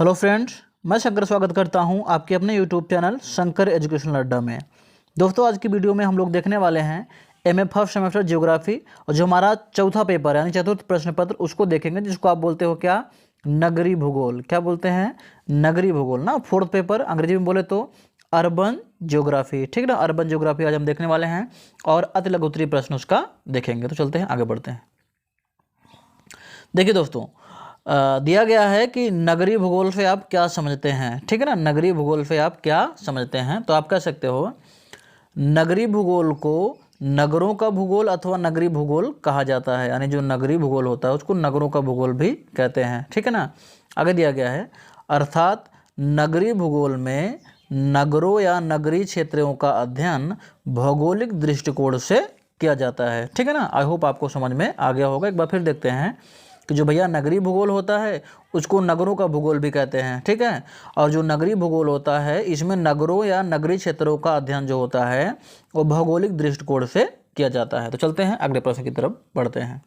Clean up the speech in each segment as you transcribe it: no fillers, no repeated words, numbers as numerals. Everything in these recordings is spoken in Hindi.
हेलो फ्रेंड्स, मैं शंकर स्वागत करता हूं आपके अपने यूट्यूब चैनल शंकर एजुकेशनल अड्डा में। दोस्तों, आज की वीडियो में हम लोग देखने वाले हैं एमए फर्स्ट सेमेस्टर ज्योग्राफी और जो हमारा चौथा पेपर यानी चतुर्थ प्रश्न पत्र उसको देखेंगे, जिसको आप बोलते हो क्या, नगरी भूगोल। क्या बोलते हैं? नगरी भूगोल ना। फोर्थ पेपर अंग्रेजी में बोले तो अर्बन ज्योग्राफी। ठीक ना, अर्बन ज्योग्राफी आज हम देखने वाले हैं और अति लघु उत्तरीय प्रश्न उसका देखेंगे। तो चलते हैं, आगे बढ़ते हैं। देखिए दोस्तों, दिया गया है कि नगरी भूगोल से आप क्या समझते हैं। ठीक है ना, नगरी भूगोल से आप क्या समझते हैं। तो आप कह सकते हो नगरी भूगोल को नगरों का भूगोल अथवा नगरी भूगोल कहा जाता है। यानी जो नगरी भूगोल होता है उसको नगरों का भूगोल भी कहते हैं। ठीक है ना। आगे दिया गया है, अर्थात नगरी भूगोल में नगरों या नगरीय क्षेत्रों का अध्ययन भौगोलिक दृष्टिकोण से किया जाता है। ठीक है ना। आई होप आपको समझ में आ गया होगा। एक बार फिर देखते हैं कि जो भैया नगरी भूगोल होता है उसको नगरों का भूगोल भी कहते हैं। ठीक है। और जो नगरी भूगोल होता है इसमें नगरों या नगरीय क्षेत्रों का अध्ययन जो होता है वो भौगोलिक दृष्टिकोण से किया जाता है। तो चलते हैं अगले प्रश्न की तरफ बढ़ते हैं।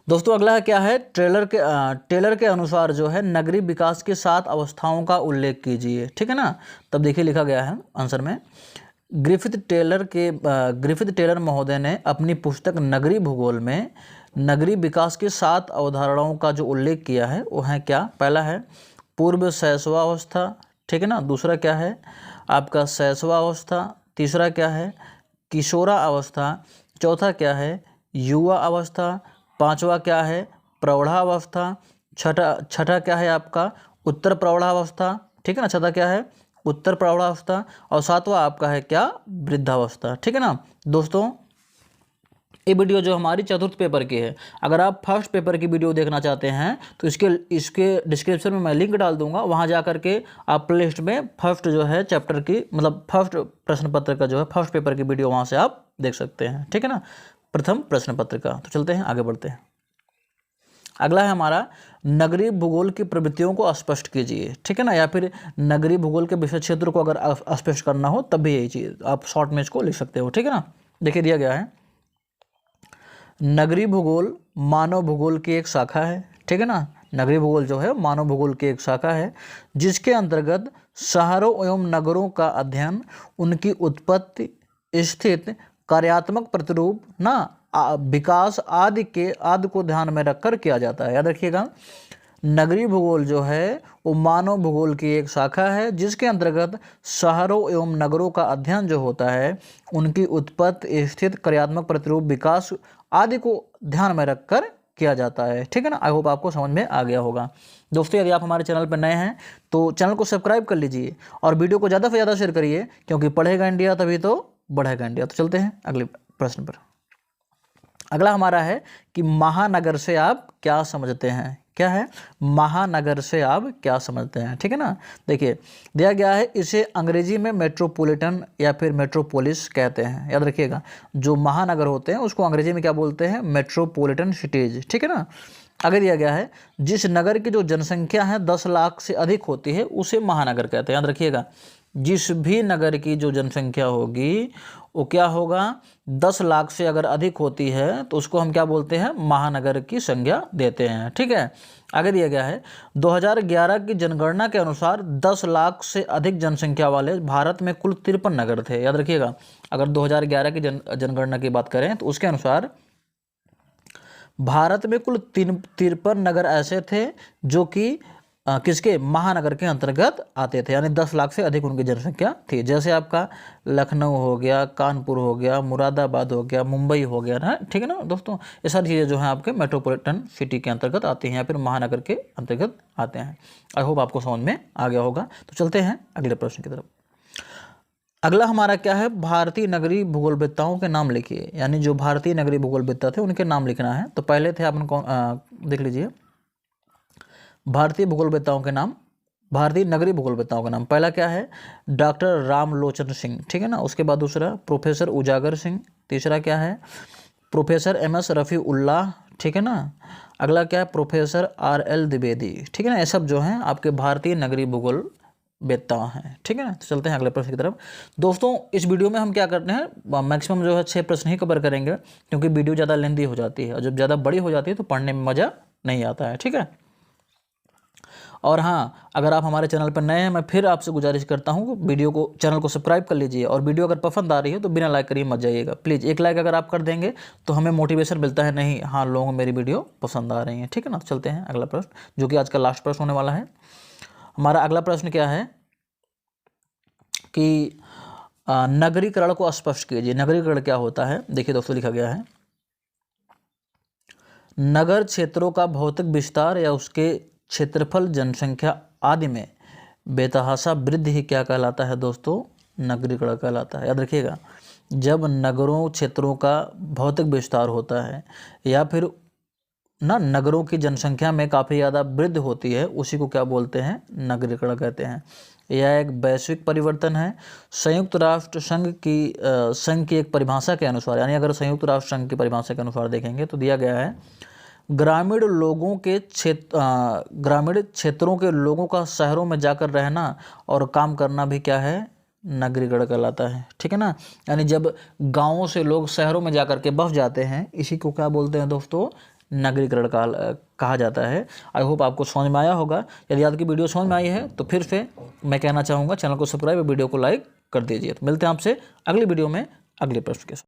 दोस्तों, अगला है क्या है, टेलर के अनुसार जो है नगरीय विकास के 7 अवस्थाओं का उल्लेख कीजिए। ठीक है ना। तब देखिए लिखा गया है आंसर में, ग्रिफिथ टेलर महोदय ने अपनी पुस्तक नगरी भूगोल में नगरीय विकास के 7 अवधारणाओं का जो उल्लेख किया है वो है क्या। पहला है पूर्व शैशवावस्था। ठीक है ना। दूसरा क्या है आपका शैशवावस्था। तीसरा क्या है किशोरा अवस्था। चौथा क्या है युवा अवस्था। पांचवा क्या है प्रौढ़ावस्था। छठा क्या है आपका उत्तर प्रौढ़ावस्था। ठीक है ना। छठा क्या है उत्तर प्रौढ़ावस्था। और सातवां आपका है क्या वृद्धावस्था। ठीक है ना। दोस्तों, ये वीडियो जो हमारी चतुर्थ पेपर की है, अगर आप फर्स्ट पेपर की वीडियो देखना चाहते हैं तो इसके डिस्क्रिप्शन में मैं लिंक डाल दूंगा। वहां जा करके आप प्ले लिस्ट में फर्स्ट जो है चैप्टर की मतलब फर्स्ट प्रश्न पत्र का जो है फर्स्ट पेपर की वीडियो वहां से आप देख सकते हैं। ठीक है ना, प्रथम प्रश्न पत्र का। तो चलते हैं आगे बढ़ते हैं। अगला है हमारा नगरीय भूगोल की प्रवृत्तियों को स्पष्ट कीजिए। ठीक है ना, या फिर नगरीय भूगोल के विषय क्षेत्र को अगर स्पष्ट करना हो तब भी यही चीज़ आप शॉर्ट में इसको लिख सकते हो। ठीक है ना। देखिए दिया गया है, नगरीय भूगोल मानव भूगोल की एक शाखा है। ठीक है ना। नगरीय भूगोल जो है मानव भूगोल की एक शाखा है जिसके अंतर्गत शहरों एवं नगरों का अध्ययन, उनकी उत्पत्ति, स्थिति, कार्यात्मक प्रतिरूप ना विकास आदि को ध्यान में रखकर किया जाता है। याद रखिएगा, नगरीय भूगोल जो है वो मानव भूगोल की एक शाखा है जिसके अंतर्गत शहरों एवं नगरों का अध्ययन जो होता है उनकी उत्पत्ति, स्थिति, कार्यात्मक प्रतिरूप, विकास आदि को ध्यान में रखकर किया जाता है। ठीक है ना। आई होप आपको समझ में आ गया होगा। दोस्तों, यदि आप हमारे चैनल पर नए हैं तो चैनल को सब्सक्राइब कर लीजिए और वीडियो को ज़्यादा से ज़्यादा शेयर करिए, क्योंकि पढ़ेगा इंडिया तभी तो बढ़ेगा इंडिया। तो चलते हैं अगले प्रश्न पर। अगला हमारा है कि महानगर से आप क्या समझते हैं। क्या है महानगर से आप क्या समझते हैं। ठीक है ना। देखिए दिया गया है, इसे अंग्रेजी में मेट्रोपॉलिटन या फिर मेट्रोपोलिस कहते हैं। याद रखिएगा, जो महानगर होते हैं उसको अंग्रेजी में क्या बोलते हैं, मेट्रोपॉलिटन सिटीज। ठीक है ना। आगे दिया गया है, जिस नगर की जो जनसंख्या है 10 लाख से अधिक होती है उसे महानगर कहते हैं। याद रखिएगा, जिस भी नगर की जो जनसंख्या होगी वो क्या होगा, 10 लाख से अगर अधिक होती है तो उसको हम क्या बोलते हैं, महानगर की संज्ञा देते हैं। ठीक है। आगे दिया गया है, 2011 की जनगणना के अनुसार 10 लाख से अधिक जनसंख्या वाले भारत में कुल 53 नगर थे। याद रखिएगा, अगर 2011 की जनगणना की बात करें तो उसके अनुसार भारत में कुल 53 नगर ऐसे थे जो कि किसके, महानगर के अंतर्गत आते थे। यानी 10 लाख से अधिक उनकी जनसंख्या थी। जैसे आपका लखनऊ हो गया, कानपुर हो गया, मुरादाबाद हो गया, मुंबई हो गया ना। ठीक है ना दोस्तों, ये सारी चीज़ें जो हैं आपके मेट्रोपॉलिटन सिटी के अंतर्गत आती हैं या फिर महानगर के अंतर्गत आते हैं। आई होप आपको समझ में आ गया होगा। तो चलते हैं अगले प्रश्न की तरफ। अगला हमारा क्या है, भारतीय नगरीय भूगोलवेत्ताओं के नाम लिखिए। यानी जो भारतीय नगरीय भूगोलवेत्ता थे उनके नाम लिखना है। तो पहले थे आपने कौन, देख लीजिए भारतीय भूगोलवेत्ताओं के नाम, भारतीय नगरीय भूगोलवेत्ताओं का नाम। पहला क्या है डॉक्टर रामलोचन सिंह। ठीक है ना। उसके बाद दूसरा प्रोफेसर उजागर सिंह। तीसरा क्या है प्रोफेसर MS रफ़ी उल्लाह। ठीक है ना। अगला क्या है प्रोफेसर RL द्विवेदी। ठीक है ना। ये सब जो हैं आपके भारतीय नगरीय भूगोल वेत्ता हैं। ठीक है ना। तो चलते हैं अगले प्रश्न की तरफ। दोस्तों, इस वीडियो में हम क्या करते हैं, मैक्सिमम जो है 6 प्रश्न ही कवर करेंगे, क्योंकि वीडियो ज़्यादा लेंदी हो जाती है और जब ज़्यादा बड़ी हो जाती है तो पढ़ने में मज़ा नहीं आता है। ठीक है। और हाँ, अगर आप हमारे चैनल पर नए हैं, मैं फिर आपसे गुजारिश करता हूँ वीडियो को, चैनल को सब्सक्राइब कर लीजिए, और वीडियो अगर पसंद आ रही है तो बिना लाइक करिए मत जाइएगा प्लीज़। एक लाइक अगर आप कर देंगे तो हमें मोटिवेशन मिलता है, नहीं हाँ लोगों को मेरी वीडियो पसंद आ रही है, ठीक है ना। चलते हैं अगला प्रश्न, जो कि आज का लास्ट प्रश्न होने वाला है। हमारा अगला प्रश्न क्या है कि नगरीकरण को स्पष्ट कीजिए। नगरीकरण क्या होता है? देखिए दोस्तों, लिखा गया है, नगर क्षेत्रों का भौतिक विस्तार या उसके क्षेत्रफल, जनसंख्या आदि में बेतहाशा वृद्धि ही क्या कहलाता है दोस्तों? नगरीकरण कहलाता है। याद रखिएगा, जब नगरों क्षेत्रों का भौतिक विस्तार होता है या फिर ना नगरों की जनसंख्या में काफ़ी ज़्यादा वृद्धि होती है, उसी को क्या बोलते हैं? नगरीकरण कहते हैं। यह एक वैश्विक परिवर्तन है। संयुक्त राष्ट्र संघ की एक परिभाषा के अनुसार, यानी अगर संयुक्त राष्ट्र संघ की परिभाषा के अनुसार देखेंगे तो दिया गया है, ग्रामीण क्षेत्रों के लोगों का शहरों में जाकर रहना और काम करना भी क्या है? नगरीकरण कहलाता है, ठीक है ना। यानी जब गांवों से लोग शहरों में जाकर के बस जाते हैं, इसी को क्या बोलते हैं दोस्तों? नगरीकरण कहा जाता है। आई होप आपको समझ में आया होगा। यदि आपकी वीडियो समझ में आई है तो फिर से मैं कहना चाहूँगा, चैनल को सब्सक्राइब और वीडियो को लाइक कर दीजिए। तो मिलते हैं आपसे अगली वीडियो में अगले प्रश्न के साथ।